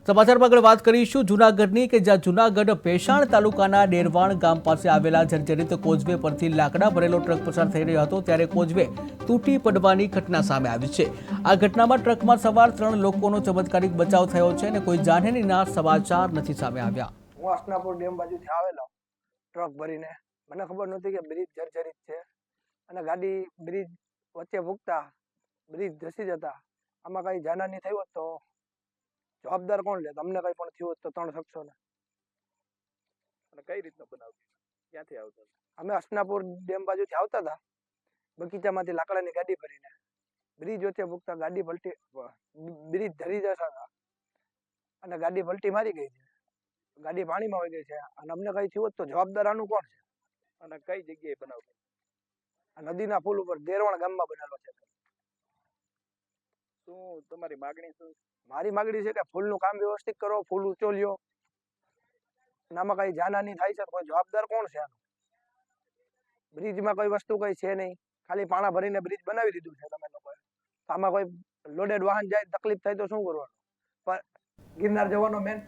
સમાચારમાં આગળ વાત કરીશું જૂનાગઢની કે જ્યાં જૂનાગઢ ભેસાણ તાલુકાના ડેરવાણ ગામ પાસે આવેલા જર્જરિત કોઝવે પરથી લાકડા ભરેલો ટ્રક પસાર થઈ રહ્યો હતો ત્યારે કોઝવે તૂટી પડવાની ઘટના સામે આવી છે। આ ઘટનામાં ટ્રકમાં સવાર 3 લોકોનો ચમત્કારિક બચાવ થયો છે અને કોઈ જાનહાનિના સમાચાર નથી સામે આવ્યા। હું અસનાપુર ડેમ બાજુથી આવેલો ટ્રક ભરીને, મને ખબર નહોતી કે બ્રિજ જર્જરિત છે અને ગાડી બ્રિજ વચ્ચે મૂકતા બ્રિજ ધસી જતા આમાં કઈ જાનહાની થઈ હોત તો જવાબદાર કોણ લે? તમને કઈ પણ થયું હોત તો 3 શખ્સોને। અને કઈ રીતનો બનાવ ક્યાંથી આવતા હતા? અમે અસનાપુર ડેમ બાજુથી આવતા હતા બગીચામાંથી લાકડાની ગાડી ભરીને, બ્રિજ વચ્ચે મૂકતા ગાડી પલટી બ્રિજ ધરી જતા હતા અને ગાડી પલટી મારી ગઈ છે, ગાડી પાણીમાં વહી ગઈ છે અને અમને કઈ થયું હોત તો જવાબદાર આનું કોણ છે? અને કઈ જગ્યાએ બનાવ? આ નદીના પુલ ઉપર દેરવાણ ગામમાં બનેલો છે। શું તમારી માગણી શું? મારી માગણી છે કે ફૂલનું કામ વ્યવસ્થિત કરો, ફૂલ ઊંચો લ્યો, આમાં કઈ જાનહાની થાય છે કોઈ જવાબદાર કોણ છે આનું? બ્રિજમાં કોઈ વસ્તુ કઈ છે નહીં, ખાલી પાણા ભરીને બ્રિજ બનાવી દીધું છે તમે લોકોએ। આમાં કોઈ લોડેડ વાહન જાય તકલીફ થાય તો શું કરવાનું? પણ ગિરનાર જવાનો મેન